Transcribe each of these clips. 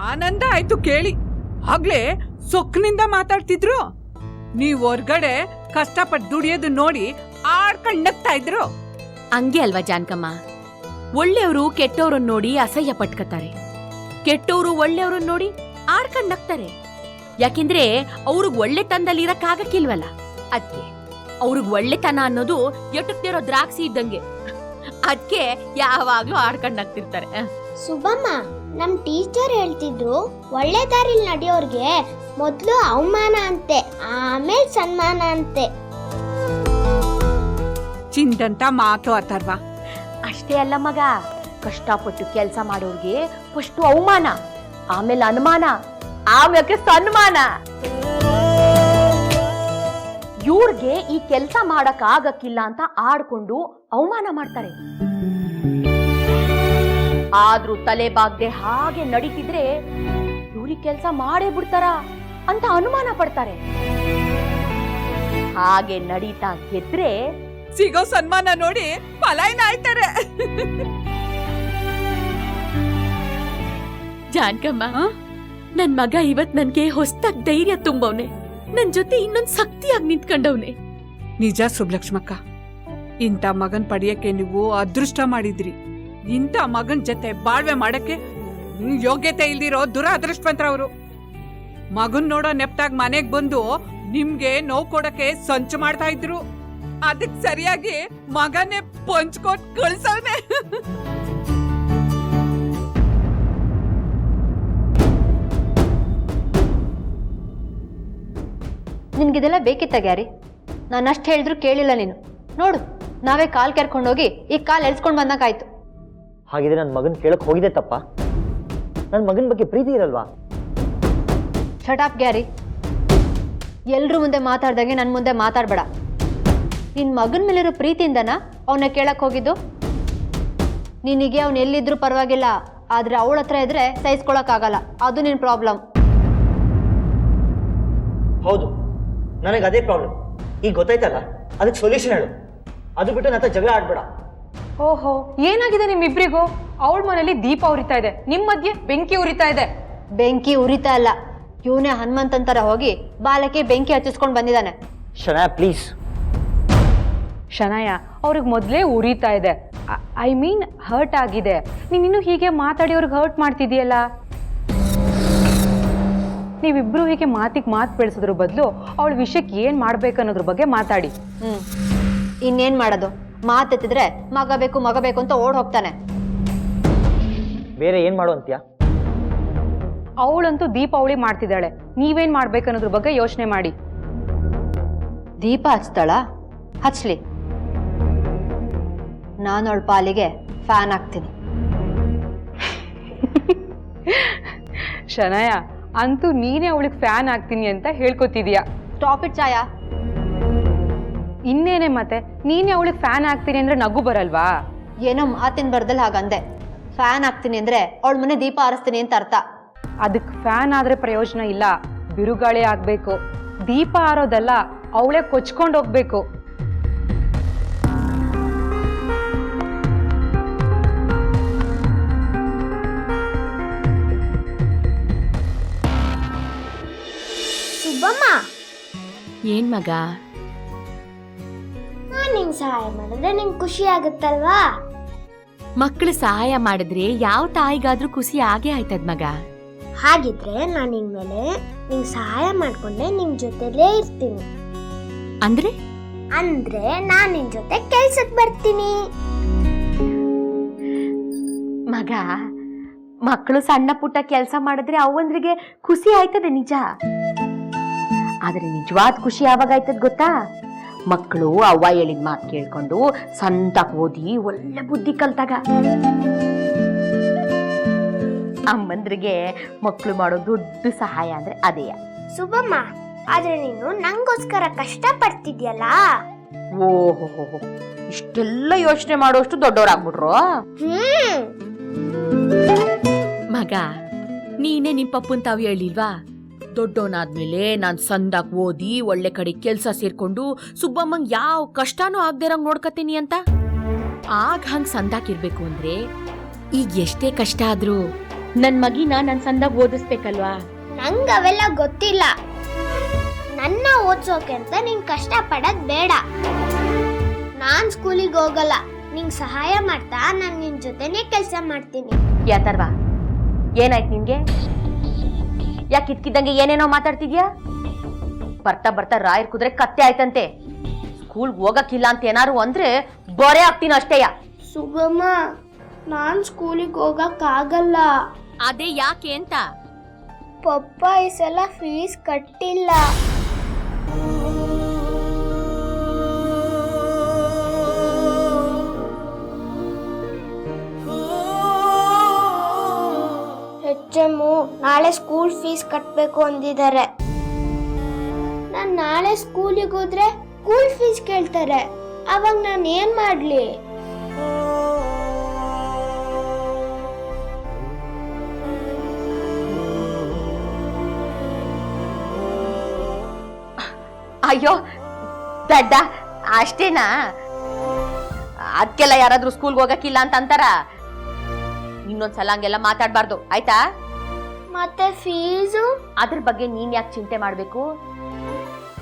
ಆನಂದ ಆಯ್ತು ಕೇಳಿ. ಆಗ್ಲೇ ಸೊಕ್ನಿಂದ ಮಾತಾಡ್ತಿದ್ರು. ನೀವ್ ಹೊರ್ಗಡೆ ಕಷ್ಟಪಟ್ಟು ದುಡಿಯೋದು ನೋಡಿ ಆಡ್ಕೊಂಡ್ ನಗ್ತಾ ಇದ್ರು. ಹಂಗೆ ಅಲ್ವಾ ಜಾನ್ಕಮ್ಮ, ಒಳ್ಳೆಯವರು ಕೆಟ್ಟವ್ರನ್ನ ನೋಡಿ ಅಸಹ್ಯ ಪಟ್ಕತಾರೆ, ಕೆಟ್ಟವರು ಒಳ್ಳೆಯವ್ರನ್ನ ನೋಡಿ ಆಡ್ಕೊಂಡ್ ನಗ್ತಾರೆ. ಯಾಕೆಂದ್ರೆ ಅವ್ರಿಗೆ ಒಳ್ಳೆತನದಲ್ಲಿ ಇರಕ್ಕಾಗಕ್ಕಿಲ್ವಲ್ಲ. ಅದ್ಕೆ ಅವ್ರಿಗೆ ಒಳ್ಳೆತನ ಅನ್ನೋದು ಎಟುಕ್ತಿರೋ ದ್ರಾಕ್ಷಿ ಇದ್ದಂಗೆ, ಅದ್ಕೆ ಯಾವಾಗ್ಲೂ ಆಡ್ಕೊಂಡ್ ನಗ್ತಿರ್ತಾರೆ. ಸುಬ್ಬಮ್ಮ, ನಮ್ ಟೀಚರ್ ಹೇಳ್ತಿದ್ರು ಒಳ್ಳೆ ದಾರಿಲಿ ನಡೆಯೋರ್ಗೆ ಮೊದ್ಲು ಅವಮಾನ ಅಂತೆ, ಆಮೇಲೆ ಸನ್ಮಾನ ಅಂತೆ. ಚಿಂದಂತ ಮಾತು ಅಥರ್ವ. ಅಷ್ಟೇ ಅಲ್ಲ ಮಗ, ಕಷ್ಟಪಟ್ಟು ಕೆಲಸ ಮಾಡೋರ್ಗೆ ಫಸ್ಟ್ ಅವಮಾನ, ಆಮೇಲೆ ಅನುಮಾನ, ಆಮೇಲೆ ಸನ್ಮಾನ. ಇವ್ರಿಗೆ ಈ ಕೆಲಸ ಮಾಡಕ್ ಆಗಕ್ಕಿಲ್ಲ ಅಂತ ಆಡ್ಕೊಂಡು ಅವಮಾನ ಮಾಡ್ತಾರೆ. ಆದ್ರೂ ತಲೆ ಬಾಗ್ದೆ ಹಾಗೆ ನಡೀತಿದ್ರೆ ಇವ್ರಿಗೆ ಕೆಲಸ ಮಾಡೇ ಬಿಡ್ತಾರ ಅಂತ ಅನುಮಾನ ಪಡ್ತಾರೆ. ಹಾಗೆ ನಡೀತಾ ಗೆದ್ರೆ ಸಿಗೋ ಸನ್ಮಾನ ನೋಡಿ ಪಲಾಯನ ಆಯ್ತಾರೆ. ಜಾನ್ಕಮ್ಮ, ನನ್ ಮಗ ಇವತ್ ನನ್ಗೆ ಹೊಸ್ತಾಗ್ ಧೈರ್ಯ ತುಂಬವ್ನೆ, ನನ್ ಜೊತೆ ಇನ್ನೊಂದ್ ಶಕ್ತಿಯಾಗಿ ನಿಂತ್ಕೊಂಡವ್ನೆ. ನಿಜ ಸುಬ್ಲಕ್ಷ್ಮಕ್ಕ, ಇಂಥ ಮಗನ್ ಪಡೆಯಕ್ಕೆ ನೀವು ಅದೃಷ್ಟ ಮಾಡಿದ್ರಿ. ಇಂಥ ಮಗನ್ ಜೊತೆ ಬಾಳ್ವೆ ಮಾಡಕ್ಕೆ ಯೋಗ್ಯತೆ ಇಲ್ದಿರೋ ದುರಾದೃಷ್ಟವಂತರವ್ರು. ಮಗನ್ ನೋಡೋ ನೆಪ್ತಾಗ್ ಮನೆಗ್ ಬಂದು ನಿಮ್ಗೆ ನೋವು ಕೊಡಕ್ಕೆ ಸಂಚು ಮಾಡ್ತಾ ಇದ್ರು. ಅದಕ್ ಸರಿಯಾಗಿ ಮಗನೇ ಪಂಚ್ಕೊಟ್ ಕಳ್ಸವ್ನೆ. ನಿನ್ಗಿದೆಲ್ಲ ಬೇಕಿತ್ತ ಗ್ಯಾರಿ? ನಾನು ಅಷ್ಟು ಹೇಳಿದ್ರು ಕೇಳಿಲ್ಲ ನೀನು. ನೋಡು, ನಾವೇ ಕಾಲ್ ಕೆರ್ಕೊಂಡೋಗಿ ಈ ಕಾಲ್ ಎಳ್ಸ್ಕೊಂಡ್ ಬಂದಾಗಾಯ್ತು. ಹಾಗಿದ್ರೆ ನನ್ನ ಮಗನ್ ಕೇಳಕ್ ಹೋಗಿದೆ ತಪ್ಪ? ನನ್ನ ಮಗನ ಬಗ್ಗೆ ಪ್ರೀತಿ ಇರಲ್ವಾ? ಶಟಾಪ್ ಗ್ಯಾರಿ, ಎಲ್ರೂ ಮುಂದೆ ಮಾತಾಡ್ದಂಗೆ ನನ್ನ ಮುಂದೆ ಮಾತಾಡ್ಬೇಡ. ನಿನ್ ಮಗನ ಮೇಲಿರೋ ಪ್ರೀತಿಯಿಂದನ ಅವನ್ನ ಕೇಳಕ್ ಹೋಗಿದ್ದು. ನಿನಗೆ ಅವ್ನು ಎಲ್ಲಿದ್ರು ಪರವಾಗಿಲ್ಲ, ಆದ್ರೆ ಅವಳ ಹತ್ರ ಇದ್ರೆ ಸಹಿಸ್ಕೊಳಕ್ ಆಗಲ್ಲ, ಅದು ನಿನ್ ಪ್ರಾಬ್ಲಮ್. ಹೌದು, ನನಗೆ ಅದೇ ಪ್ರಾಬ್ಲಮ್. ಈಗ ಗೊತ್ತಾಯ್ತಲ್ಲ, ಅದಕ್ಕೆ ಸೊಲ್ಯೂಷನ್ ಹೇಳು. ಅದು ಬಿಟ್ಟು ನನ್ನ ಜಗಳ ಆಡ್ಬೇಡ. ಓಹೋ, ಏನಾಗಿದೆ ನಿಮ್ಮಿಬ್ರಿಗೂ? ಅವಳ ಮನೇಲಿ ದೀಪ ಉರಿತಾ ಇದೆ, ನಿಮ್ ಮಧ್ಯೆ ಬೆಂಕಿ ಉರಿತಾ ಇದೆ. ಬೆಂಕಿ ಉರಿತಾ ಇಲ್ಲ, ಇವನೇ ಹನುಮಂತನ್ ತರ ಹೋಗಿ ಬಾಲಕ್ಕೆ ಬೆಂಕಿ ಹಚ್ಚಿಸ್ಕೊಂಡ್ ಬಂದಿದ್ದಾನೆ. ಶನಾ ಪ್ಲೀಸ್. ಶನಯ, ಅವ್ರಿಗೆ ಮೊದಲೇ ಉರಿತಾ ಇದೆ, ಐ ಮೀನ್ ಹರ್ಟ್ ಆಗಿದೆ. ನೀನಿನ್ನು ಹೀಗೆ ಮಾತಾಡಿ ಅವ್ರಿಗೆ ಹರ್ಟ್ ಮಾಡ್ತಿದೀಯಲ್ಲ. ನೀವಿಬ್ರು ಹೀಗೆ ಮಾತಿಗೆ ಮಾತು ಬೆಳೆಸೋದ್ರ ಬದಲು ಅವಳ ವಿಷಯಕ್ಕೆ ಏನ್ ಮಾಡ್ಬೇಕನ್ನೋದ್ರ ಬಗ್ಗೆ ಮಾತಾಡಿ. ಇನ್ನೇನ್ ಮಾಡೋದು? ಮಾತೆತ್ತಿದ್ರೆ ಮಗ ಬೇಕು ಅಂತ ಓಡ್ ಹೋಗ್ತಾನೆ. ಬೇರೆ ಏನ್ ಮಾಡು ಅಂತ್ಯಾ? ಅವಳಂತೂ ದೀಪಾವಳಿ ಮಾಡ್ತಿದ್ದಾಳೆ, ನೀವೇನ್ ಮಾಡ್ಬೇಕನ್ನೋದ್ರ ಬಗ್ಗೆ ಯೋಚನೆ ಮಾಡಿ. ದೀಪ ಹಚ್ತಾಳ? ಹಚ್ಲಿ, ನಾನು ಅವಳ ಪಾಲಿಗೆ ಫ್ಯಾನ್ ಆಗ್ತೀನಿ. ಶನಯ, ಅಂತೂ ನೀನೇ ಅವಳಿಗೆ ಫ್ಯಾನ್ ಆಗ್ತೀನಿ ಅಂತ ಹೇಳ್ಕೊತಿದೀಯಾ. ಸ್ಟಾಪ್ ಇಟ್ ಛಾಯಾ. ಇನ್ನೇನೆ ಮತ್ತೆ, ನೀನೇ ಅವಳಿಗೆ ಫ್ಯಾನ್ ಆಗ್ತೀನಿ ಅಂದ್ರೆ ನಗು ಬರಲ್ವಾ? ಏನೋ ಮಾತಿನ ಬರ್ದಲ್ಲಿ ಹಾಗಂದೆ. ಫ್ಯಾನ್ ಆಗ್ತೀನಿ ಅಂದ್ರೆ ಅವಳ ಮನೆ ದೀಪ ಹಾರಿಸ್ತೀನಿ ಅಂತ ಅರ್ಥ. ಅದಕ್ಕೆ ಫ್ಯಾನ್ ಆದ್ರೆ ಪ್ರಯೋಜನ ಇಲ್ಲ, ಬಿರುಗಾಳಿ ಆಗ್ಬೇಕು. ದೀಪ ಆರೋದಲ್ಲ, ಅವಳೇ ಕೊಚ್ಕೊಂಡು ಹೋಗ್ಬೇಕು. ಸುಬ್ಬಮ್ಮ, ಏನ್ ಮಗ? ನಾನ್ ನಿಂಗ್ ಸಹಾಯ ಮಾಡಿದ್ರೆ ನಿಂಗ್ ಖುಷಿ ಆಗುತ್ತಲ್ವಾ? ಮಕ್ಕಳು ಸಹಾಯ ಮಾಡಿದ್ರೆ ಯಾವ ತಾಯಿಗಾದ್ರೂ ಖುಷಿ ಆಗೇ ಆಯ್ತದ ಮಗ. ಹಾಗಿದ್ರೆ ನಾನು ಇನ್ಮೇಲೆ ನಿಂಗ್ ಸಹಾಯ ಮಾಡ್ಕೊಂಡೆ ನಿಮ್ ಜೊತೆಲೇ ಇರ್ತೀನಿ. ಅಂದ್ರೆ ನಾನ್ ನಿನ್ ಜೊತೆ ಕೆಲ್ಸಕ್ ಬರ್ತೀನಿ. ಮಗ, ಮಕ್ಕಳು ಸಣ್ಣ ಪುಟ್ಟ ಕೆಲಸ ಮಾಡಿದ್ರೆ ಅವಂದ್ರಿಗೆ ಖುಷಿ ಆಯ್ತದೆ ನಿಜ. ಆದ್ರೆ ನಿಜವಾದ ಖುಷಿ ಯಾವಾಗ ಆಯ್ತದ ಗೊತ್ತಾ? ಮಕ್ಕಳು ಅವ್ವ ಹೇಳಿದ ಮಾತು ಕೇಳ್ಕೊಂಡು ಸಂತಾಕ್ ಓದಿ ಒಳ್ಳೆ ಬುದ್ಧಿ ಕಲ್ತಾಗ. ಅಮ್ಮಂದ್ರಿಗೆ ಮಕ್ಕಳು ಮಾಡೋ ದೊಡ್ಡ ಸಹಾಯ ಅಂದ್ರೆ ಅದೇ. ಸುಬ್ಬಮ್ಮ, ಆದ್ರೆ ನೀನು ನಂಗೋಸ್ಕರ ಕಷ್ಟ ಪಡ್ತಿದ್ಯಲ್ಲ. ಓಹೋ, ಇಷ್ಟೆಲ್ಲ ಯೋಚನೆ ಮಾಡೋಷ್ಟು ದೊಡ್ಡವರಾಗ್ಬಿಟ್ರು. ಮಗ, ನೀನೇ ನಿಮ್ ಪಪ್ಪನ್ ತಾವ್ ಹೇಳಿಲ್ವಾ? ದೊಡ್ಡವನಾದ್ಮೇಲೆ ನಾನ್ ಸಂದಾಕ್ ಓದಿ ಒಳ್ಳೆ ಕಡೆ ಕೆಲ್ಸ ಸೇರ್ಕೊಂಡು ಸುಬ್ಬಮ್ಮಂಗ್ ಯಾವ ಕಷ್ಟನೂ ಆಗ್ದಿರಂಗ್ ನೋಡ್ಕತೀನಿ ಅಂತ. ಆಗ ಹಂಗ್ ಸಂದಾಕಿರ್ಬೇಕು ಅಂದ್ರೆ ಈಗ ಎಷ್ಟೇ ಕಷ್ಟ ಆದ್ರೂ ನನ್ ಮಗಿನ ನನ್ ಸಂದಾಗ ಓದಿಸ್ಬೇಕಲ್ವಾ? ನಂಗೆ ಅವೆಲ್ಲ ಗೊತ್ತಿಲ್ಲ. ನನ್ನ ಓದ್ಸೋಕೆ ಅಂತ ನೀನ್ ಕಷ್ಟ ಪಡೋದ್ ಬೇಡ. ನಾನ್ ಸ್ಕೂಲಿಗೆ ಹೋಗಲ್ಲ. ನಿಂಗ್ ಸಹಾಯ ಮಾಡ್ತಾ ನಾನ್ ನಿನ್ ಜೊತೆನೆ ಕೆಲಸ ಮಾಡ್ತೀನಿ. ಯಾತರ್ವಾ, ಏನಾಯ್ತು ನಿನ್ಗೆ? ಯಾಕೆ ಇದ್ಕಿದ್ದಂಗೆ ಏನೇನೋ ಮಾತಾಡ್ತಿದ್ಯಾ? ಬರ್ತಾ ಬರ್ತಾ ರಾಯರ್ ಕುದ್ರೆ ಕತ್ತೆ ಆಯ್ತಂತೆ. ಸ್ಕೂಲ್ಗೆ ಹೋಗಕ್ಕಿಲ್ಲ ಅಂತ ಏನಾರು ಅಂದ್ರೆ ಬರೇ ಆಗ್ತೀನಿ ಅಷ್ಟೇಯ. ಸುಗಮ, ನಾನ್ ಸ್ಕೂಲಿಗೆ ಹೋಗಕ್ ಆಗಲ್ಲ. ಅದೇ ಯಾಕೆ ಅಂತ? ಪಪ್ಪ ಈ ಸಲ ಫೀಸ್ ಕಟ್ಟಿಲ್ಲ. HM ನಾಳೆ ಸ್ಕೂಲ್ ಫೀಸ್ ಕಟ್ಟಬೇಕು ಅಂದಿದ್ದಾರೆ. ನಾನು ನಾಳೆ ಸ್ಕೂಲಿಗೆ ಹೋದ್ರೆ ಸ್ಕೂಲ್ ಫೀಸ್ ಕೇಳ್ತಾರೆ. ಅವಾಗ ನಾನು ಏನ್ ಮಾಡ್ಲಿ? ಅಯ್ಯೋ ದಡ್ಡ, ಅಷ್ಟೇನಾ? ಅದಕ್ಕೆಲ್ಲ ಯಾರಾದ್ರೂ ಸ್ಕೂಲ್ಗೆ ಹೋಗಕ್ಕಿಲ್ಲ ಅಂತ ಅಂತಾರ? ಇನ್ನೊಂದ್ಸಲ ಹಂಗೆಲ್ಲ ಮಾತಾಡ್ಬಾರ್ದು, ಆಯ್ತಾ? ಮತ್ತೆ ಫೀಸು? ಅದ್ರ ಬಗ್ಗೆ ನೀನ್ ಯಾಕೆ ಚಿಂತೆ ಮಾಡ್ಬೇಕು?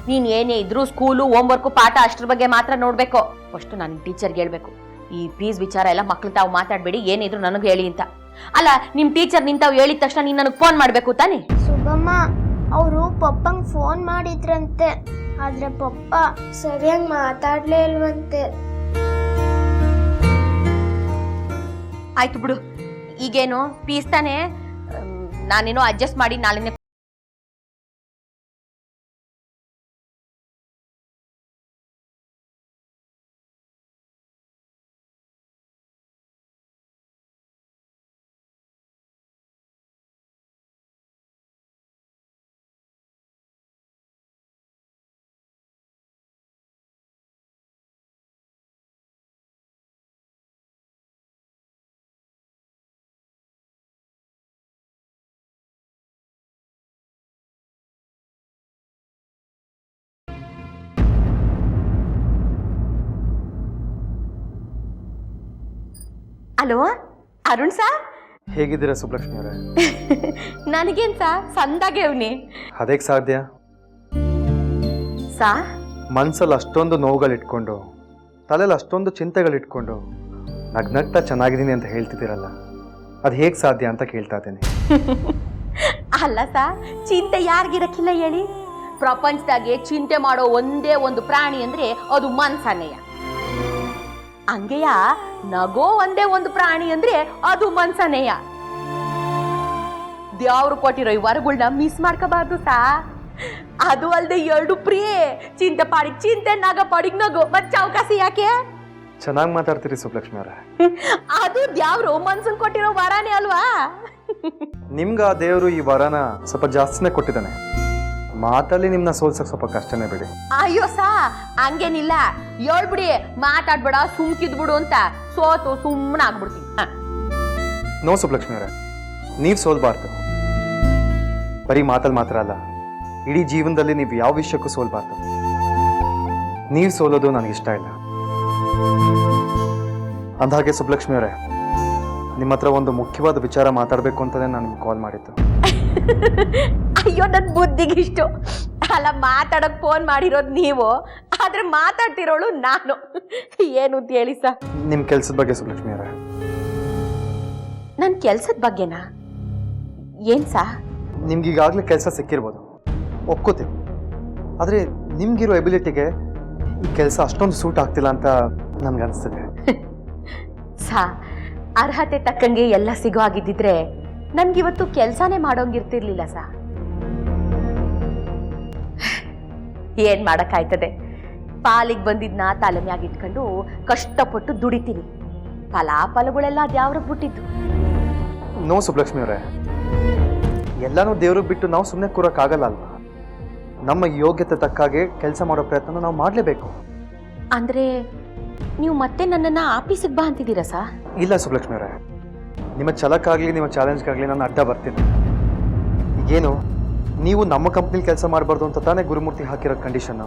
ನೀನ್ ಏನೇ ಇದ್ರು ಸ್ಕೂಲು, ಹೋಮ್ವರ್ಕು, ಪಾಠ ಅಷ್ಟ್ರ ಬಗ್ಗೆ ಮಾತ್ರ ನೋಡ್ಬೇಕು. ಫಸ್ಟ್ ನಾನು ಟೀಚರ್ಗೆ ಹೇಳ್ಬೇಕು, ಈ ಫೀಸ್ ವಿಚಾರ ಎಲ್ಲ ಮಕ್ಳು ತಾವು ಮಾತಾಡ್ಬೇಡಿ, ಏನಿದ್ರು ನನಗೆ ಹೇಳಿ ಅಂತ. ಅಲ್ಲ, ನಿಮ್ ಟೀಚರ್ ನಿಂತಾವ್ ಹೇಳಿದ ತಕ್ಷಣ ನೀನ್ ನನಗೆ ಫೋನ್ ಮಾಡ್ಬೇಕು ತಾನೆ? ಸುಬ್ಬಮ್ಮ, ಅವರು ಪಪ್ಪಂಗ್ ಫೋನ್ ಮಾಡಿದ್ರಂತೆ. ಆದ್ರೆ ಪಪ್ಪ ಸರಿಯಾಗಿ ಮಾತಾಡ್ಲೇ ಇಲ್ವಂತೆ. ಆಯ್ತು ಬಿಡು, ಈಗೇನು ಫೀಸ್ ತಾನೆ, ನಾನೇನೋ ಅಡ್ಜಸ್ಟ್ ಮಾಡಿ ನಾಳೆನೆ. ಹಲೋ ಅರುಣ್ ಸಾ, ಹೇಗಿದ್ದೀರಾ ಸುಬ್ಲಕ್ಷ್ಮಿ ಅವರೇ? ನನಗೇನ್ ಸಾ, ಸಂದಾಗೆ ಅವ್ನಿ. ಅದೇಗೆ ಸಾಧ್ಯ? ಸಾ, ಮನ್ಸಲ್ಲಿ ಅಷ್ಟೊಂದು ನೋವುಗಳಿಟ್ಕೊಂಡು, ತಲೆಯಲ್ಲಿ ಅಷ್ಟೊಂದು ಚಿಂತೆಗಳಿಟ್ಕೊಂಡು ನಗ್ನಗ್ತಾ ಚೆನ್ನಾಗಿದ್ದೀನಿ ಅಂತ ಹೇಳ್ತಿದ್ದೀರಲ್ಲ, ಅದು ಹೇಗೆ ಸಾಧ್ಯ ಅಂತ ಕೇಳ್ತಾ ಇದ್ದೀನಿ. ಅಲ್ಲ ಸಾ, ಚಿಂತೆ ಯಾರಿಗಿರಕ್ಕಿಲ್ಲ ಹೇಳಿ? ಪ್ರಪಂಚದಾಗೆ ಚಿಂತೆ ಮಾಡೋ ಒಂದೇ ಒಂದು ಪ್ರಾಣಿ ಅಂದ್ರೆ ಅದು ಮನ್ಸನೇಯ. ಹಂಗೆಯ ನಗೋ ಒಂದೇ ಒಂದು ಪ್ರಾಣಿ ಅಂದ್ರೆ ಅದು ಮನ್ಸನೇಯ. ದೇವ್ರು ಕೊಟ್ಟಿರೋ ಈ ವರಗಳನ್ನ ಮಿಸ್ ಮಾಡ್ಕೋಬಾರ್ದು ಸಾ. ಅದು ಅಲ್ದೆ ಎರಡು ಪ್ರಿಯೆ, ಚಿಂತೆ ಪಾಡಿಗೆ ಚಿಂತೆ, ನಗ ಪಾಡಿಗೆ ನಗು, ಮತ್ತೆ ಚೌಕಾಸಿ ಯಾಕೆ? ಚೆನ್ನಾಗಿ ಮಾತಾಡ್ತೀರಿ ಸುಬ್ಲಕ್ಷ್ಮಿ ಅವರೇ. ಅದು ದೇವ್ರು ಮನ್ಸನ್ ಕೊಟ್ಟಿರೋ ವರನೇ ಅಲ್ವಾ? ನಿಮ್ಗೆ ಆ ದೇವರು ಈ ವರನ ಸ್ವಲ್ಪ ಜಾಸ್ತಿನೇ ಕೊಟ್ಟಿದ್ದಾನೆ. ಮಾತಲ್ಲಿ ನಿಮ್ನ ಸೋಲ್ಸಕ್ ಸ್ವಲ್ಪ ಕಷ್ಟನೇ ಬಿಡಿ. ಅಯ್ಯೋ ಸಾ, ಹಂಗೇನಿಲ್ಲ, ಹೇಳ್ಬಿಡಿ, ಮಾತಾಡ್ಬೇಡ, ಸುಮ್ಕಿದ್ಬಿಡು ಅಂತ. ಸೋತು ಸುಮ್ಮನೆ ಆಗ್ಬಿಡ್ತೀನಿ. ನೋ ಸುಬ್ಲಕ್ಷ್ಮಿ ಅವರೇ, ನೀವು ಸೋಲ್ಬಾರ್ದು. ಬರೀ ಮಾತಲ್ಲಿ ಮಾತ್ರ ಅಲ್ಲ, ಇಡೀ ಜೀವನದಲ್ಲಿ ನೀವು ಯಾವ ವಿಷಯಕ್ಕೂ ಸೋಲ್ಬಾರ್ದು. ನೀವು ಸೋಲೋದು ನನಗಿಷ್ಟ ಇಲ್ಲ. ಅಂದಹಾಗೆ ಸುಬ್ಲಕ್ಷ್ಮಿ ಅವರೇ, ನಿಮ್ಮ ಹತ್ರ ಒಂದು ಮುಖ್ಯವಾದ ವಿಚಾರ ಮಾತಾಡಬೇಕು ಅಂತಲೇ ನಾನು ನಿಮ್ಗೆ ಕಾಲ್ ಮಾಡಿದ್ದು. ಅಯ್ಯೋ, ನನ್ನ ಬುದ್ಧಿಗಿಷ್ಟು. ಅಲ್ಲ, ಮಾತಾಡಕ್ ಫೋನ್ ಮಾಡಿರೋದು ನೀವು, ಆದ್ರೆ ಮಾತಾಡ್ತಿರೋಳು ನಾನು. ಏನು ಅಂತ ಹೇಳಿ ಸಾ? ನಿಮ್ಮ ಕೆಲಸದ ಬಗ್ಗೆ ಸುಬ್ಲಕ್ಷ್ಮಿ ಅವರೇ. ನನ್ನ ಕೆಲ್ಸದ ಬಗ್ಗೆನಾ? ಏನ್ ಸಾ? ನಿಮ್ಗೆ ಈಗಾಗಲೇ ಕೆಲಸ ಸಿಕ್ಕಿರ್ಬೋದು, ಒಪ್ಕೋತೀನಿ. ಆದರೆ ನಿಮ್ಗಿರೋ ಎಬಿಲಿಟಿಗೆ ಈ ಕೆಲಸ ಅಷ್ಟೊಂದು ಸೂಟ್ ಆಗ್ತಿಲ್ಲ ಅಂತ ನನ್ಗನ್ಸ್ತಿದೆ. ಸಾ, ಅರ್ಹತೆ ತಕ್ಕಂಗೆ ಎಲ್ಲ ಸಿಗೋ ಆಗಿದ್ದಿದ್ರೆ ನನ್ಗಿವತ್ತು ಕೆಲ್ಸಾನೇ ಮಾಡೋಂಗಿರ್ತಿರ್ಲಿಲ್ಲ ಸಾ. ಏನ್ ಮಾಡಕ್ಕಾಯ್ತದೆ? ಪಾಲಿಗೆ ಬಂದಿದ್ನ ತಲೆ ಮ್ಯಾಗ ಇಟ್ಕೊಂಡು ಕಷ್ಟಪಟ್ಟು ದುಡಿತೀನಿ. ಫಲಾಫಲಗಳೆಲ್ಲ ಅದ್ಯಾವ್ರಿಗೆ ಬಿಟ್ಟಿದ್ದು? ನೋ ಸುಬ್ಲಕ್ಷ್ಮಿ ಅವರೇ, ಎಲ್ಲಾನು ದೇವ್ರಿಗೆ ಬಿಟ್ಟು ನಾವು ಸುಮ್ಮನೆ ಕೂರಕ್ಕಾಗಲ್ಲ ಅಲ್ವಾ? ನಮ್ಮ ಯೋಗ್ಯತೆ ತಕ್ಕಾಗೆ ಕೆಲಸ ಮಾಡೋ ಪ್ರಯತ್ನ ನಾವು ಮಾಡಲೇಬೇಕು. ಅಂದ್ರೆ ನೀವು ಮತ್ತೆ ನನ್ನನ್ನ ಆಫೀಸಿಗೆ ಬಾ ಅಂತಿದ್ದೀರಾ ಸಾ? ಇಲ್ಲ ಸುಬ್ಲಕ್ಷ್ಮಿ ಅವರೇ, ನಿಮ್ಮ ಛಲಕ್ಕಾಗಲಿ ನಿಮ್ಮ ಚಾಲೆಂಜ್ಗಾಗಲಿ ನಾನು ಅಡ್ಡ ಬರ್ತೀನಿ. ಈಗೇನು ನೀವು ನಮ್ಮ ಕಂಪ್ನಿಲಿ ಕೆಲಸ ಮಾಡಬಾರ್ದು ಅಂತ ತಾನೇ ಗುರುಮೂರ್ತಿ ಹಾಕಿರೋ ಕಂಡೀಷನ್.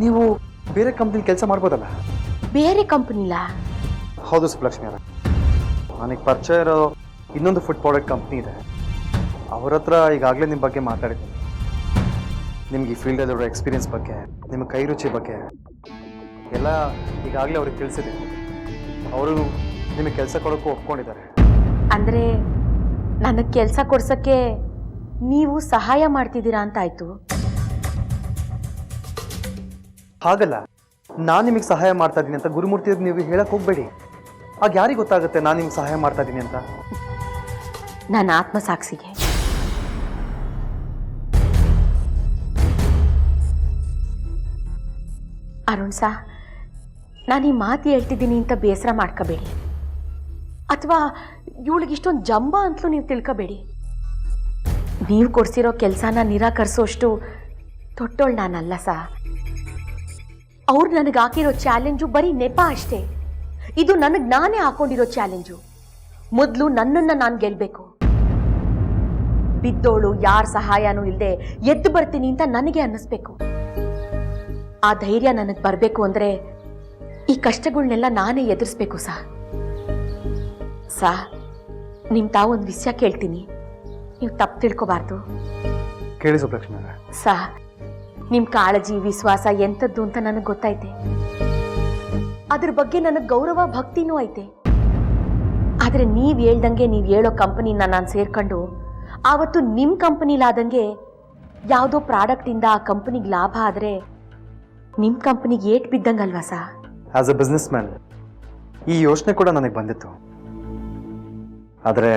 ನೀವು ಬೇರೆ ಕಂಪ್ನಿಲಿ ಕೆಲಸ ಮಾಡ್ಬೋದಲ್ಲ? ಬೇರೆ ಕಂಪನಿಲ? ಹೌದು ಸುಬ್ಲಕ್ಷ್ಮಿ ಅವರೇ, ನನಗೆ ಪರಿಚಯ ಇರೋ ಇನ್ನೊಂದು ಫುಡ್ ಪ್ರಾಡಕ್ಟ್ ಕಂಪ್ನಿ ಇದೆ. ಅವ್ರ ಹತ್ರ ಈಗಾಗಲೇ ನಿಮ್ಮ ಬಗ್ಗೆ ಮಾತಾಡಿದ್ದೀನಿ. ನಿಮ್ಗೆ ಈ ಫೀಲ್ಡಲ್ಲಿರೋ ಎಕ್ಸ್ಪೀರಿಯನ್ಸ್ ಬಗ್ಗೆ, ನಿಮ್ಮ ಕೈ ರುಚಿ ಬಗ್ಗೆ ಎಲ್ಲ ಈಗಾಗಲೇ ಅವ್ರಿಗೆ ತಿಳಿಸಿದೆ. ಅವರು ನಿಮಗೆ ಕೆಲಸ ಕೊಡೋಕ್ಕೂ ಒಪ್ಕೊಂಡಿದ್ದಾರೆ. ಅಂದ್ರೆ ನನಗೆ ಕೆಲಸ ಕೊಡ್ಸಕ್ಕೆ ನೀವು ಸಹಾಯ ಮಾಡ್ತಿದ್ದೀರಾ ಅಂತ ಆಯ್ತು. ಹಾಗಲ್ಲ, ನಾನು ನಿಮಗೆ ಸಹಾಯ ಮಾಡ್ತಾ ಇದ್ದೀನಿ ಅಂತ ಗುರುಮೂರ್ತಿ ಅವ್ರಿಗೆ ನೀವು ಹೇಳಕ್ ಹೋಗ್ಬೇಡಿ. ಆಗ ಯಾರಿಗೆ ಗೊತ್ತಾಗುತ್ತೆ ನಾನು ನಿಮ್ಗೆ ಸಹಾಯ ಮಾಡ್ತಾ ಇದ್ದೀನಿ ಅಂತ? ನನ್ನ ಆತ್ಮಸಾಕ್ಷಿಗೆ. ಅರುಣ್ ಸಾ, ನಾನು ಈ ಮಾತು ಹೇಳ್ತಿದ್ದೀನಿ ಅಂತ ಬೇಸರ ಮಾಡ್ಕೋಬೇಡಿ, ಅಥವಾ ಇವಳಿಗೆ ಇಷ್ಟೊಂದು ಜಂಬ ಅಂತಲೂ ನೀವು ತಿಳ್ಕೋಬೇಡಿ. ನೀವು ಕೊಡ್ಸಿರೋ ಕೆಲಸನ ನಿರಾಕರಿಸೋಷ್ಟು ತೊಟ್ಟೋಳು ನಾನಲ್ಲ ಸಾ. ಅವ್ರು ನನಗೆ ಹಾಕಿರೋ ಚಾಲೆಂಜು ಬರೀ ನೆಪ ಅಷ್ಟೇ. ಇದು ನನಗೆ ನಾನೇ ಹಾಕೊಂಡಿರೋ ಚಾಲೆಂಜು. ಮೊದಲು ನನ್ನನ್ನು ನಾನು ಗೆಲ್ಲಬೇಕು. ಬಿದ್ದೋಳು ಯಾರ ಸಹಾಯನೂ ಇಲ್ಲದೆ ಎದ್ದು ಬರ್ತೀನಿ ಅಂತ ನನಗೆ ಅನ್ನಿಸ್ಬೇಕು. ಆ ಧೈರ್ಯ ನನಗೆ ಬರಬೇಕು ಅಂದರೆ ಈ ಕಷ್ಟಗಳನ್ನೆಲ್ಲ ನಾನೇ ಎದುರಿಸ್ಬೇಕು ಸಾ. ನಿಮ್ಮ ತಾವೊಂದು ವಿಷಯ ಕೇಳ್ತೀನಿ, ನೀವು ತಪ್ಪು ತಿಳ್ಕೊಬಾರ್ದು. ಕೇಳಿ ಸುಬ್ಲಕ್ಷ್ಮಿ ಅವರೇ. ಸಾ, ನಿಮ್ಮ ಕಾಳಜಿ ವಿಶ್ವಾಸ ಎಂಥದ್ದು ಅಂತ ನನಗೆ ಗೊತ್ತೈತೆ. ಅದ್ರ ಬಗ್ಗೆ ನನಗೆ ಗೌರವ ಭಕ್ತಿನೂ ಐತೆ. ಆದರೆ ನೀವು ಹೇಳ್ದಂಗೆ ನೀವು ಹೇಳೋ ಕಂಪನಿನ ನಾನು ಸೇರ್ಕೊಂಡು ಆವತ್ತು ನಿಮ್ಮ ಕಂಪನಿಲಾದಂಗೆ ಯಾವುದೋ ಪ್ರಾಡಕ್ಟಿಂದ ಆ ಕಂಪನಿಗೆ ಲಾಭ ಆದರೆ ನಿಮ್ಮ ಕಂಪನಿಗೆ eight ಬಿದ್ದಂಗಲ್ವಾ saw? As a business man ಈ ಯೋಚನೆ ಕೂಡ ನನಗೆ ಬಂದಿತ್ತು. ಆದರೆ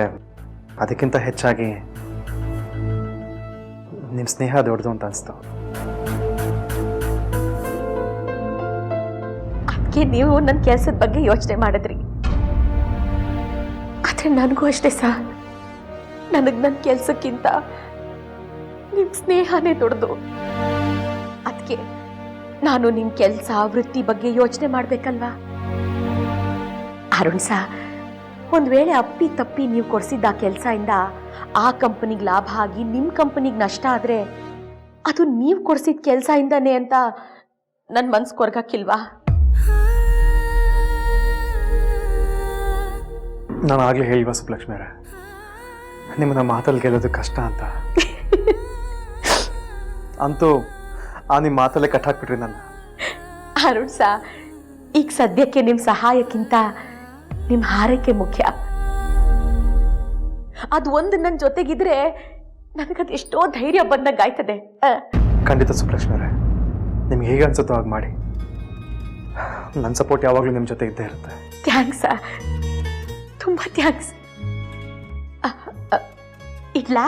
ಅದಕ್ಕಿಂತ ಹೆಚ್ಚಾಗಿ ನಿಮ್ಮ ಸ್ನೇಹ ದೊಡ್ಡದು ಅಂತ ಅನಿಸ್ತು. ಅದಕ್ಕೆ ನೀವು ನನ್ನ ಕೆಲಸದ ಬಗ್ಗೆ ಯೋಚನೆ ಮಾಡಿದ್ರಿ. ಆದರೆ ನನಗೂ ಅಷ್ಟೇ ಸಾ, ನನಗೆ ನನ್ನ ಕೆಲಸಕ್ಕಿಂತ ನಿಮ್ಮ ಸ್ನೇಹನೇ ದೊಡ್ಡದು. ಅದಕ್ಕೆ ನಾನು ನಿಮ್ಮ ಕೆಲಸ ವೃತ್ತಿ ಬಗ್ಗೆ ಯೋಚನೆ ಮಾಡಬೇಕಲ್ವಾ? ಅರುಣ್ ಸಾ, ಒಂದು ವೇಳೆ ಅಪ್ಪಿ ತಪ್ಪಿ ನೀವು ಕೊಡಿಸಿದ್ದ ಕೆಲಸದಿಂದ ಆ ಕಂಪನಿಗೆ ಲಾಭ ಆಗಿ ನಿಮ್ಮ ಕಂಪನಿಗೆ ನಷ್ಟ ಆದರೆ ಅದು ನೀವು ಕೊಡಿಸಿದ ಕೆಲಸದಿಂದನೇ ಅಂತ ನನ್ನ ಮನ್ಸು ಕೊರಗಕ್ಕಿಲ್ವಾ? ನಾನು ಆಗಲೇ ಹೇಳಿಲ್ವಾ ಸುಬ್ಲಕ್ಷ್ಮಿ ಅವರೇ, ನಿಮ್ಮನ್ನ ಮಾತಲ್ಲಿ ಗೆಲ್ಲೋದು ಕಷ್ಟ ಅಂತ. ಅಂತೂ ಆ ನಿಮ್ಮ ಮಾತಲ್ಲೇ ಕಟ್ಟಾಕ್ಬಿಟ್ರಿ ನನ್ನ. ಅರುಣ್ ಸಾ, ಈಗ ಸದ್ಯಕ್ಕೆ ನಿಮ್ಮ ಸಹಾಯಕ್ಕಿಂತ ನಿಮ್ಮ ಹಾರೈಕೆ ಮುಖ್ಯ. ಅದು ಒಂದು ನನ್ನ ಜೊತೆಗಿದ್ರೆ ನನಗದು ಎಷ್ಟೋ ಧೈರ್ಯ ಬಂದಂಗಾಯ್ತದೆ. ಖಂಡಿತ ಸುಬ್ಲಕ್ಷ್ಮಿ ಅವರೇ, ನಿಮ್ಗೆ ಹೇಗೆ ಅನ್ಸುತ್ತೋ ಹಾಗೆ ಮಾಡಿ. ನನ್ನ ಸಪೋರ್ಟ್ ಯಾವಾಗಲೂ ನಿಮ್ಮ ಜೊತೆ ಇದ್ದೇ ಇರುತ್ತೆ. ಥ್ಯಾಂಕ್ಸ್, ತುಂಬ ಥ್ಯಾಂಕ್ಸ್. ಇಡ್ಲಾ?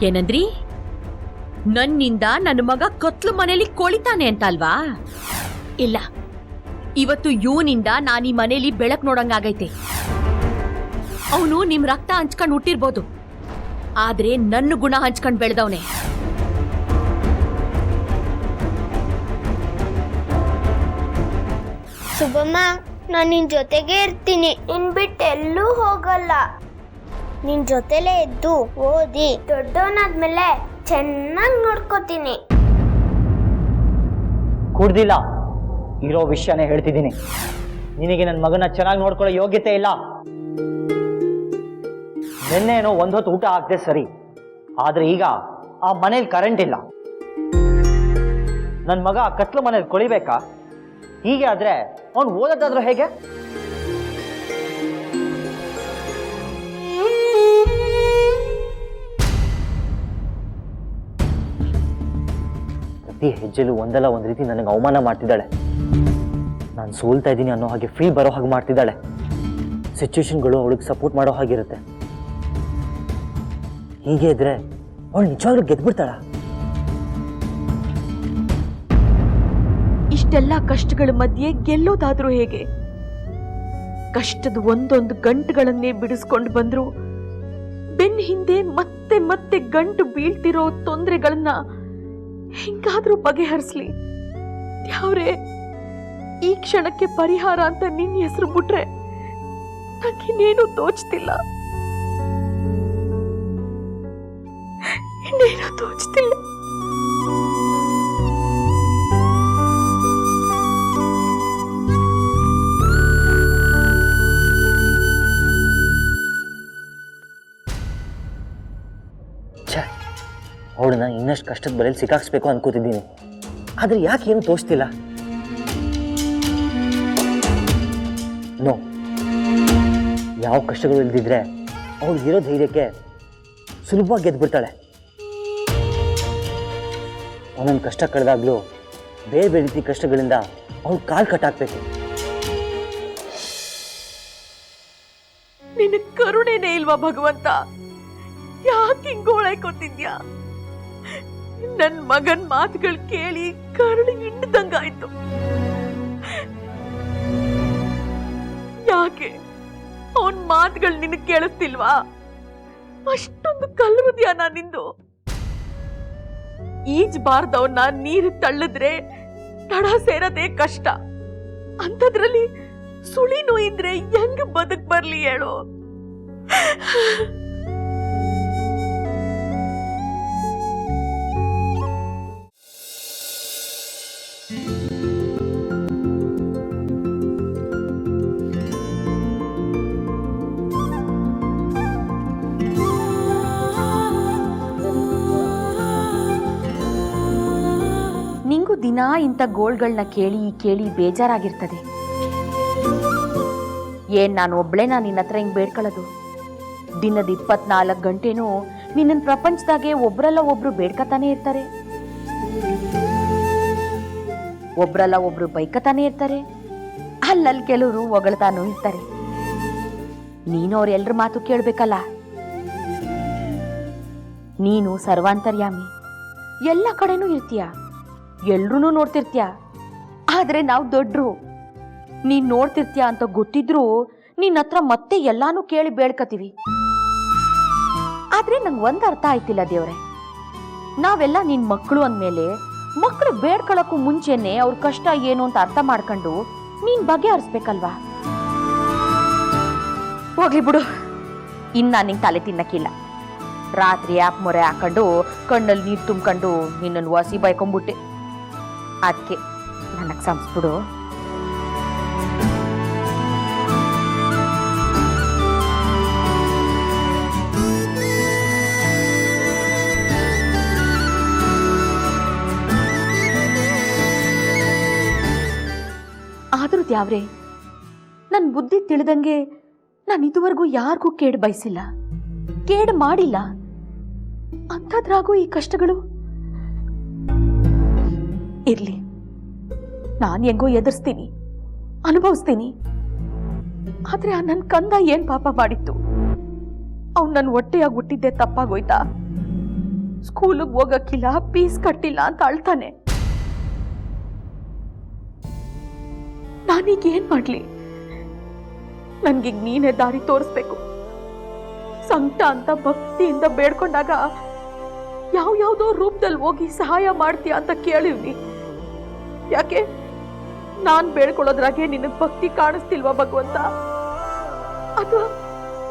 ಏನಂದ್ರಿ? ನನ್ನಿಂದ ನನ್ನ ಮಗ ಕತ್ಲು ಮನೇಲಿ ಕೊಳಿತಾನೆ ಅಂತ ಅಲ್ವಾ? ಇಲ್ಲ, ಇವತ್ತು ಇವನಿಂದ ನಾನು ಈ ಮನೇಲಿ ಬೆಳಕು ನೋಡಂಗಾಗೈತೆ. ಅವನು ನಿಮ್ ರಕ್ತ ಹಂಚ್ಕೊಂಡು ಹುಟ್ಟಿರ್ಬೋದು, ಆದ್ರೆ ನನ್ನ ಗುಣ ಹಂಚ್ಕೊಂಡು ಬೆಳೆದವನೇ. ಸುಬ್ಬಮ್ಮ, ನಾನು ನಿನ್ ಜೊತೆಗೆ ಇರ್ತೀನಿ. ನಿನ್ ಬಿಟ್ಟು ಎಲ್ಲೂ ಹೋಗಲ್ಲ. ನಿನ್ ಜೊತೆಲೇ ಇದ್ದು ಓದಿ ದೊಡ್ಡವನಾದ್ಮೇಲೆ ಚೆನ್ನಾಗಿ ನೋಡ್ಕೋತೀನಿ. ಕುಡ್ದಿಲ್ಲ, ಇರೋ ವಿಷಯನೇ ಹೇಳ್ತಿದ್ದೀನಿ. ನಿನಗೆ ನನ್ನ ಮಗನ ಚೆನ್ನಾಗಿ ನೋಡ್ಕೊಳ್ಳೋ ಯೋಗ್ಯತೆ ಇಲ್ಲ. ನಿನ್ನೇನೋ ಒಂದೊತ್ತು ಊಟ ಹಾಕ್ದೆ ಸರಿ, ಆದ್ರೆ ಈಗ ಆ ಮನೇಲಿ ಕರೆಂಟ್ ಇಲ್ಲ. ನನ್ನ ಮಗ ಆ ಕತ್ಲು ಮನೇಲಿ ಕೊಳಿಬೇಕಾ? ಹೀಗೆ ಆದ್ರೆ ಅವ್ನು ಓದೋದಾದ್ರೂ ಹೇಗೆ? ಪ್ರತಿ ಹೆಜ್ಜೆಲು ಒಂದಲ್ಲ ಒಂದು ರೀತಿ ನನಗೆ ಅವಮಾನ ಮಾಡ್ತಿದ್ದಾಳೆ. ನಾನು ಸೋಲ್ತಾ ಇದ್ದೀನಿ ಅನ್ನೋ ಹಾಗೆ ಫೀಲ್ ಬರೋ ಹಾಗೆ ಮಾಡ್ತಿದ್ದಾಳೆ. ಸಿಚುವೇಶನ್ಗಳು ಅವಳಿಗೆ ಸಪೋರ್ಟ್ ಮಾಡೋ ಹಾಗಿರುತ್ತೆ. ಹೀಗೆ ಇದ್ರೆ ಅವಳು ನಿಜವಾಗ್ಲೂ ಗೆದ್ಬಿಡ್ತಾಳ. ಇಷ್ಟೆಲ್ಲ ಕಷ್ಟಗಳ ಮಧ್ಯೆ ಗೆಲ್ಲೋದಾದ್ರೂ ಹೇಗೆ? ಕಷ್ಟದ ಒಂದೊಂದು ಗಂಟುಗಳನ್ನೇ ಬಿಡಿಸ್ಕೊಂಡು ಬಂದ್ರು ಬೆನ್ನ ಹಿಂದೆ ಮತ್ತೆ ಮತ್ತೆ ಗಂಟು ಬೀಳ್ತಿರೋ ತೊಂದರೆಗಳನ್ನ ಹಿಂಗಾದ್ರೂ ಬಗೆಹರಿಸ್ಲಿ. ಯಾವ್ರೆ ಈ ಕ್ಷಣಕ್ಕೆ ಪರಿಹಾರ ಅಂತ ನಿನ್ನ ಹೆಸರು ಬಿಟ್ರೆ ನಂಗಿನ್ನೇನು ತೋಚ್ತಿಲ್ಲ, ಇನ್ನೇನು ತೋಚ್ತಿಲ್ಲ. ಛೇ, ಅವಳನ್ನ ಇನ್ನಷ್ಟು ಕಷ್ಟದ ಬಲೆಯಲ್ಲಿ ಸಿಕ್ಕಾಕ್ಸ್ಬೇಕು ಅನ್ಕೋತಿದ್ದೀನಿ. ಆದರೆ ಯಾಕೆ ಏನು ತೋಚ್ತಿಲ್ಲ? ನೋ, ಯಾವ ಕಷ್ಟಗಳು ಇಲ್ದಿದ್ರೆ ಅವಳು ಇರೋ ಧೈರ್ಯಕ್ಕೆ ಸುಲಭವಾಗಿ ಗೆದ್ಬಿಡ್ತಾಳೆ. ಒಂದೊಂದು ಕಷ್ಟ ಕಳೆದಾಗ್ಲೂ ಬೇರೆ ಬೇರೆ ರೀತಿ ಕಷ್ಟಗಳಿಂದ ಅವಳು ಕಾಲು ಕಟ್ಟಾಕ್ಬೇಕು. ನಿನ್ನ ಕರುಣೆನೇ ಇಲ್ವಾ ಭಗವಂತ? ಯಾಕೆ ಹಿಂಗೋಳೈಕೊತಿದ್ಯಾ? ನನ್ ಮಗನ್ ಮಾತುಗಳು ಕೇಳಿ ಕರುಳು ಹಿಂಡ್ದಂಗಾಯ್ತು. ಯಾಕೆ ಅವನ್ ಮಾತುಗಳು ನಿನಗೆ ಕೇಳಿಸ್ತಿಲ್ವಾ? ಅಷ್ಟೊಂದು ಕಲ್ಲು ಹೃದಯ ನಿಂದು. ಈಜ್ಬಾರ್ದವನ್ನ ನೀರು ತಳ್ಳಿದ್ರೆ ತಡ ಸೇರದೆ ಕಷ್ಟ. ಅಂಥದ್ರಲ್ಲಿ ಸುಳಿ ನೋಯಿದ್ರೆ ಹೆಂಗ್ ಬದುಕ್ ಬರ್ಲಿ ಹೇಳು? ನಿಂಗೂ ದಿನ ಇಂಥ ಗೋಳ್ಗಳನ್ನ ಕೇಳಿ ಕೇಳಿ ಬೇಜಾರಾಗಿರ್ತದೆ. ಏನ್ ನಾನು ಒಬ್ಳೇನಾ ನಿನ್ನ ಹತ್ರ ಹಿಂಗ್ ಬೇಡ್ಕೊಳ್ಳೋದು? ದಿನದ 24 ಗಂಟೆನೂ ನಿನ್ನ ಪ್ರಪಂಚದಾಗೆ ಒಬ್ರಲ್ಲ ಒಬ್ರು ಬೇಡ್ಕತಾನೆ ಇರ್ತಾರೆ, ಒಬ್ರಲ್ಲ ಒಬ್ರು ಬೈಕತಾನೆ ಇರ್ತಾರೆ, ಅಲ್ಲಲ್ಲಿ ಕೆಲವರು ಹೊಗಳ್ತಾನೂ ಇರ್ತಾರೆ. ನೀನು ಅವ್ರೆಲ್ರ ಮಾತು ಕೇಳ್ಬೇಕಲ್ಲ. ನೀನು ಸರ್ವಾಂತರ್ಯಾಮಿ, ಎಲ್ಲ ಕಡೆನೂ ಇರ್ತೀಯ, ಎಲ್ರೂ ನೋಡ್ತಿರ್ತೀಯ. ಆದ್ರೆ ನಾವು ದೊಡ್ಡರು, ನೀನ್ ನೋಡ್ತಿರ್ತೀಯ ಅಂತ ಗೊತ್ತಿದ್ರು ನಿನ್ನ ಹತ್ರ ಮತ್ತೆ ಎಲ್ಲಾನು ಕೇಳಿ ಬೇಡ್ಕತೀವಿ. ಆದ್ರೆ ನಂಗೆ ಒಂದ್ ಅರ್ಥ ಆಯ್ತಿಲ್ಲ ದೇವ್ರೆ, ನಾವೆಲ್ಲ ನಿನ್ ಮಕ್ಕಳು ಅಂದ್ಮೇಲೆ ಮಕ್ಕಳು ಬೇಡ್ಕೊಳಕ್ಕೂ ಮುಂಚೆನೆ ಅವ್ರ ಕಷ್ಟ ಏನು ಅಂತ ಅರ್ಥ ಮಾಡ್ಕೊಂಡು ನೀನ್ ಬಗೆಹರಿಸ್ಬೇಕಲ್ವಾ? ಹೋಗ್ಲಿ ಬಿಡು, ಇನ್ನ ನಿಂಗೆ ತಲೆ ತಿನ್ನಕ್ಕಿಲ್ಲ. ರಾತ್ರಿ ಆಪ್ ಮೊರೆ ಹಾಕೊಂಡು ಕಣ್ಣಲ್ಲಿ ನೀರು ತುಂಬ್ಕೊಂಡು ನಿನ್ನನ್ನು ವಾಸಿ ಬೈಕೊಂಡ್ಬಿಟ್ಟೆ. ಅದಕ್ಕೆ ನನಗೆ ಸಂಸ್ಬಿಡು. ಆದ್ರೂ ದ್ಯಾವ್ರೆ, ನನ್ನ ಬುದ್ಧಿ ತಿಳಿದಂಗೆ ನಾನು ಇದುವರೆಗೂ ಯಾರಿಗೂ ಕೇಡು ಬಯಸಿಲ್ಲ, ಕೇಡು ಮಾಡಿಲ್ಲ. ಅಂಥದ್ರಾಗೂ ಈ ಕಷ್ಟಗಳು ಇರ್ಲಿ, ನಾನು ಹೆಂಗೋ ಎದುರಿಸ್ತೀನಿ, ಅನುಭವಿಸ್ತೀನಿ. ಆದ್ರೆ ಆ ನನ್ನ ಕಂದ ಏನ್ ಪಾಪ ಮಾಡಿತ್ತು? ಅವ್ನು ನನ್ನ ಹೊಟ್ಟೆಯಾಗಿ ಹುಟ್ಟಿದ್ದೆ ತಪ್ಪಾಗೋಯ್ತಾ? ಸ್ಕೂಲಿಗೆ ಹೋಗಕ್ಕಿಲ್ಲ, ಫೀಸ್ ಕಟ್ಟಿಲ್ಲ ಅಂತ ಅಳ್ತಾನೆ. ನಾನೀಗ ಏನ್ ಮಾಡ್ಲಿ? ನನ್ಗೀಗ ನೀನೇ ದಾರಿ ತೋರಿಸ್ಬೇಕು. ಸಂಕಟ ಅಂತ ಭಕ್ತಿಯಿಂದ ಬೇಡ್ಕೊಂಡಾಗ ಯಾವ್ಯಾವ್ದೋ ರೂಪದಲ್ಲಿ ಹೋಗಿ ಸಹಾಯ ಮಾಡ್ತೀಯ ಅಂತ ಕೇಳಿವ್ನಿ. ಯಾಕೆ ನಾನ್ ಬೇಡ್ಕೊಳ್ಳೋದ್ರಾಗೆ ನಿನಗ್ ಭಕ್ತಿ ಕಾಣಿಸ್ತಿಲ್ವಾ ಭಗವಂತ? ಅಥವಾ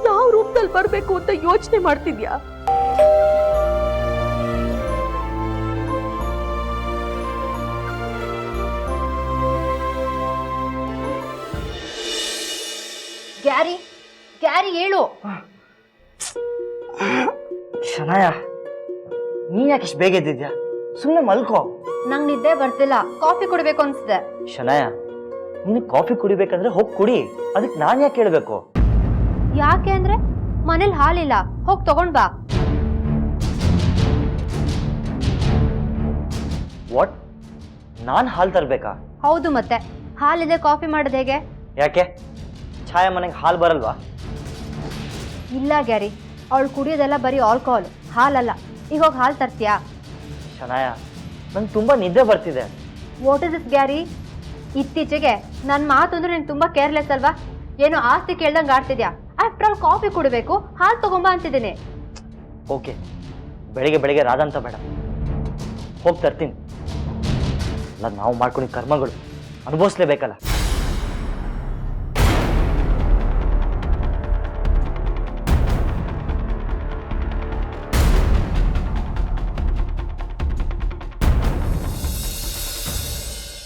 ಯಾವ ರೂಪದಲ್ಲಿ ಬರ್ಬೇಕು ಅಂತ ಯೋಚನೆ ಮಾಡ್ತಿದ್ಯಾ? ಗ್ಯಾರಿ, ಗ್ಯಾರಿ ಹೇಳು. ಶನಾಯ, ನೀನ್ ಯಾಕೆ ಇಷ್ಟು ಬೇಗ ಎದ್ದಿದ್ಯಾ? ಸುಮ್ಮನೆ ಮಲ್ಕೋ. ನಂಗೆ ನಿದ್ದೆ ಬರ್ತಿಲ್ಲ, ಕಾಫಿ ಕುಡಿಬೇಕು ಅನ್ಸಿದೆ. ಶನಾಯ, ನೀನು ಕಾಫಿ ಕುಡಿಬೇಕಂದ್ರೆ ಹೋಗಿ ಕುಡಿ, ಅದಕ್ಕೆ ನಾನು ಯಾಕೆ ಕೇಳಬೇಕು? ಯಾಕೆ ಅಂದ್ರೆ ಮನೇಲಿ ಹಾಲಿಲ್ಲ, ಹೋಗಿ ತಗೊಂಡ್ ಬಾ. ವಾಟ್? ನಾನು ಹಾಲು ತರಬೇಕಾ? ಹೌದು, ಮತ್ತೆ ಹಾಲಿದೆ ಕಾಫಿ ಮಾಡೋದು ಹೇಗೆ? ಯಾಕೆ ಛಾಯಾ ಮನೆಗೆ ಹಾಲು ಬರಲ್ವಾ? ಇಲ್ಲ ಗ್ಯಾರಿ, ಅವಳು ಕುಡಿಯೋದೆಲ್ಲ ಬರೀ ಆಲ್ಕೋಹಾಲ್, ಹಾಲಲ್ಲ. ಈಗ ಹೋಗಿ ಹಾಲು ತರ್ತೀಯಾ? ಶನಾಯ, ನಂಗೆ ತುಂಬ ನಿದ್ದೆ ಬರ್ತಿದೆ. What is this Gary? ಇತ್ತೀಚೆಗೆ ನನ್ನ ಮಾತು ಅಂದ್ರೆ ನಿಂಗೆ ತುಂಬ ಕೇರ್ಲೆಸ್ ಅಲ್ವಾ? ಏನೋ ಆಸ್ತಿ ಕೇಳ್ದಂಗೆ ಆಡ್ತಿದ್ಯಾ. ಆಫ್ಟರ್ ಆಲ್ ಕಾಫಿ ಕುಡಿಬೇಕು, ಹಾಲು ತಗೊಂಬ ಅಂತಿದ್ದೀನಿ. ಓಕೆ, ಬೆಳಿಗ್ಗೆ ಬೆಳಿಗ್ಗೆ ರಾಧ ಅಂತ ಬೇಡ. ಹೋಗಿ ತರ್ತೀನಿ. ಅಲ್ಲ ನಾವು ಮಾಡ್ಕೊಂಡಿದ್ದ ಕರ್ಮಗಳು ಅನುಭವಿಸ್ಲೇಬೇಕಲ್ಲ.